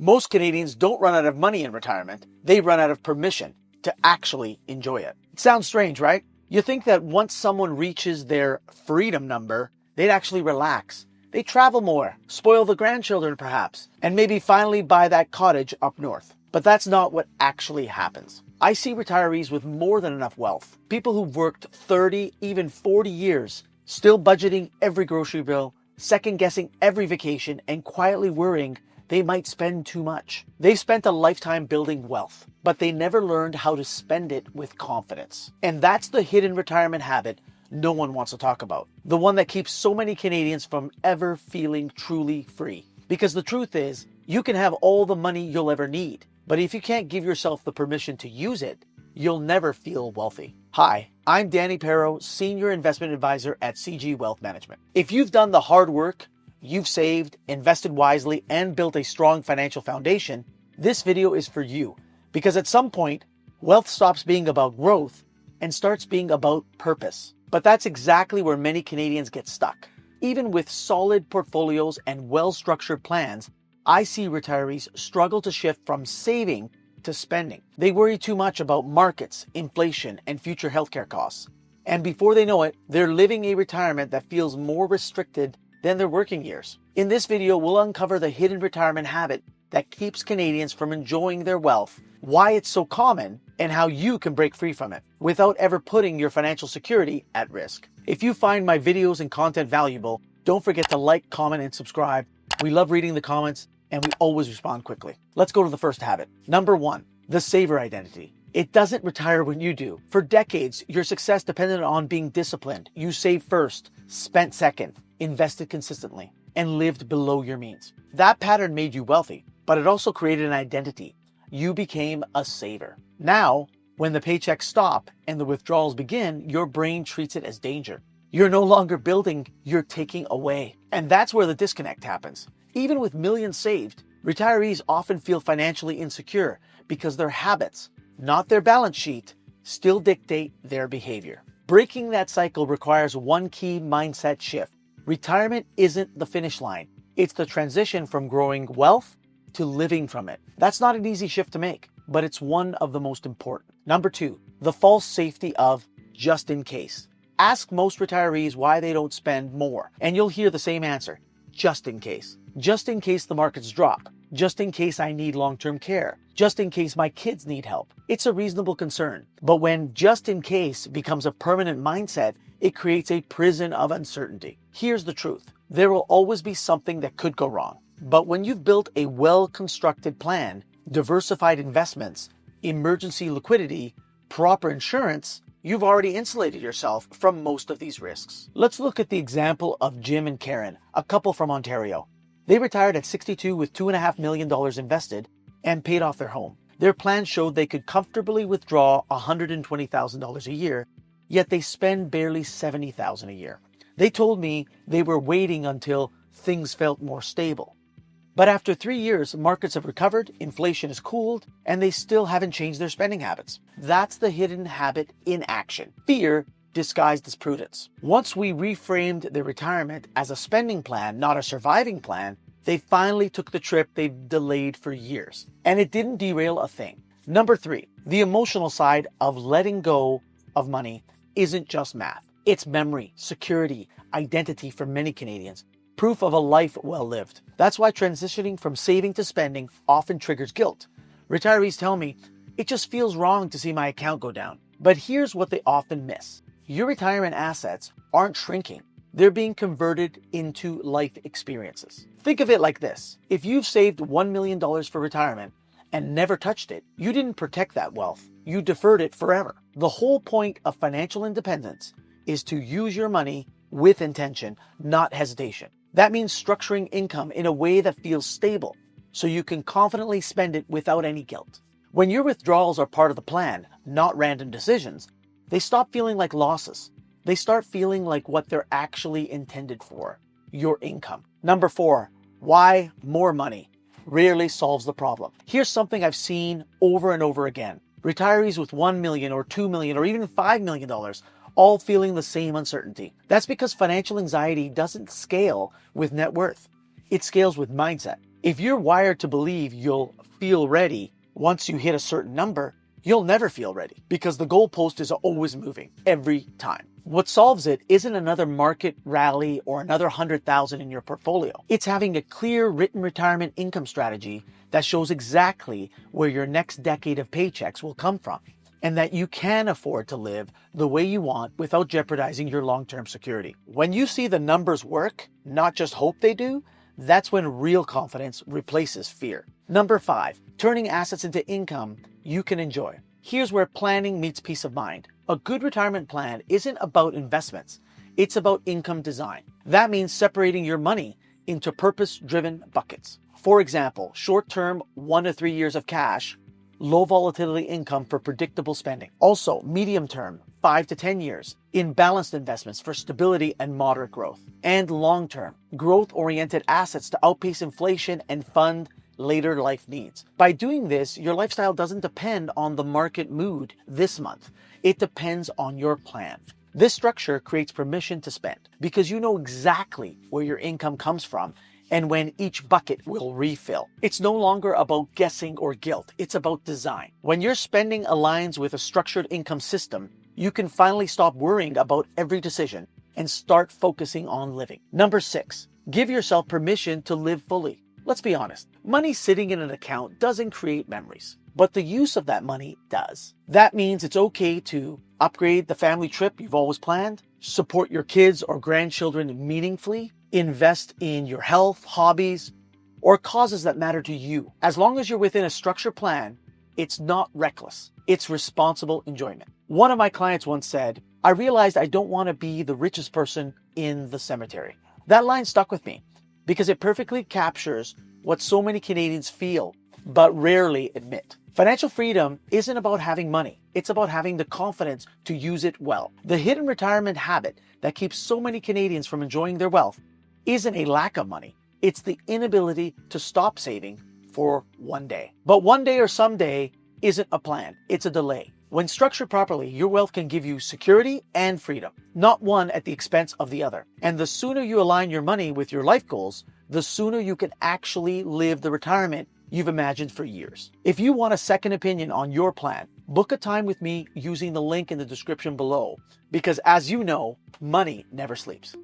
Most Canadians don't run out of money in retirement. They run out of permission to actually enjoy it. It sounds strange, right? You think that once someone reaches their freedom number, they'd actually relax. They travel more, spoil the grandchildren perhaps, and maybe finally buy that cottage up north. But that's not what actually happens. I see retirees with more than enough wealth. People who've worked 30, even 40 years, still budgeting every grocery bill, second-guessing every vacation, and quietly worrying they might spend too much. They've spent a lifetime building wealth, but they never learned how to spend it with confidence. And that's the hidden retirement habit no one wants to talk about. The one that keeps so many Canadians from ever feeling truly free. Because the truth is, you can have all the money you'll ever need, but if you can't give yourself the permission to use it, you'll never feel wealthy. Hi, I'm Danny Perro, Senior Investment Advisor at CG Wealth Management. If you've done the hard work, you've saved, invested wisely, and built a strong financial foundation, this video is for you. Because at some point, wealth stops being about growth and starts being about purpose. But that's exactly where many Canadians get stuck. Even with solid portfolios and well-structured plans, I see retirees struggle to shift from saving to spending. They worry too much about markets, inflation, and future healthcare costs. And before they know it, they're living a retirement that feels more restricted than their working years. In this video, we'll uncover the hidden retirement habit that keeps Canadians from enjoying their wealth, why it's so common, and how you can break free from it without ever putting your financial security at risk. If you find my videos and content valuable, don't forget to like, comment, and subscribe. We love reading the comments, and we always respond quickly. Let's go to the first habit. Number 1, the saver identity. It doesn't retire when you do. For decades, your success depended on being disciplined. You saved first, spent second, invested consistently, and lived below your means. That pattern made you wealthy, but it also created an identity. You became a saver. Now, when the paychecks stop and the withdrawals begin, your brain treats it as danger. You're no longer building, you're taking away. And that's where the disconnect happens. Even with millions saved, retirees often feel financially insecure because their habits, not their balance sheet, still dictate their behavior. Breaking that cycle requires one key mindset shift. Retirement isn't the finish line. It's the transition from growing wealth to living from it. That's not an easy shift to make, but it's one of the most important. Number 2, the false safety of just in case. Ask most retirees why they don't spend more, and you'll hear the same answer. Just in case. Just in case the markets drop. Just in case I need long-term care. Just in case my kids need help. It's a reasonable concern. But when just in case becomes a permanent mindset, it creates a prison of uncertainty. Here's the truth. There will always be something that could go wrong. But when you've built a well-constructed plan, diversified investments, emergency liquidity, proper insurance, you've already insulated yourself from most of these risks. Let's look at the example of Jim and Karen, a couple from Ontario. They retired at 62 with $2.5 million invested and paid off their home. Their plan showed they could comfortably withdraw $120,000 a year, yet they spend barely $70,000 a year. They told me they were waiting until things felt more stable. But after 3 years, markets have recovered, inflation has cooled, and they still haven't changed their spending habits. That's the hidden habit in action. Fear disguised as prudence. Once we reframed their retirement as a spending plan, not a surviving plan, they finally took the trip they've delayed for years. And it didn't derail a thing. Number 3, the emotional side of letting go of money isn't just math. It's memory, security, identity for many Canadians. Proof of a life well lived. That's why transitioning from saving to spending often triggers guilt. Retirees tell me, it just feels wrong to see my account go down. But here's what they often miss. Your retirement assets aren't shrinking. They're being converted into life experiences. Think of it like this. If you've saved $1 million for retirement and never touched it, you didn't protect that wealth. You deferred it forever. The whole point of financial independence is to use your money with intention, not hesitation. That means structuring income in a way that feels stable, so you can confidently spend it without any guilt. When your withdrawals are part of the plan, not random decisions, they stop feeling like losses. They start feeling like what they're actually intended for, your income. Number 4, why more money rarely solves the problem. Here's something I've seen over and over again. Retirees with $1 million or $2 million or even $5 million all feeling the same uncertainty. That's because financial anxiety doesn't scale with net worth. It scales with mindset. If you're wired to believe you'll feel ready once you hit a certain number, you'll never feel ready because the goalpost is always moving every time. What solves it isn't another market rally or another 100,000 in your portfolio. It's having a clear written retirement income strategy that shows exactly where your next decade of paychecks will come from, and that you can afford to live the way you want without jeopardizing your long-term security. When you see the numbers work, not just hope they do, that's when real confidence replaces fear. Number 5, turning assets into income you can enjoy. Here's where planning meets peace of mind. A good retirement plan isn't about investments. It's about income design. That means separating your money into purpose-driven buckets. For example, short-term 1 to 3 years of cash, low volatility income for predictable spending. Also, medium-term 5 to 10 years in balanced investments for stability and moderate growth. And long-term, growth-oriented assets to outpace inflation and fund later life needs. By doing this, your lifestyle doesn't depend on the market mood this month. It depends on your plan. This structure creates permission to spend because you know exactly where your income comes from and when each bucket will refill. It's no longer about guessing or guilt. It's about design. When your spending aligns with a structured income system, you can finally stop worrying about every decision and start focusing on living. Number 6, give yourself permission to live fully. Let's be honest, money sitting in an account doesn't create memories, but the use of that money does. That means it's okay to upgrade the family trip you've always planned, support your kids or grandchildren meaningfully, invest in your health, hobbies, or causes that matter to you. As long as you're within a structured plan, it's not reckless. It's responsible enjoyment. One of my clients once said, "I realized I don't want to be the richest person in the cemetery." That line stuck with me because it perfectly captures what so many Canadians feel but rarely admit. Financial freedom isn't about having money. It's about having the confidence to use it well. The hidden retirement habit that keeps so many Canadians from enjoying their wealth isn't a lack of money. It's the inability to stop saving for one day. But one day or someday isn't a plan. It's a delay. When structured properly, your wealth can give you security and freedom, not one at the expense of the other. And the sooner you align your money with your life goals, the sooner you can actually live the retirement you've imagined for years. If you want a second opinion on your plan, book a time with me using the link in the description below, because as you know, money never sleeps.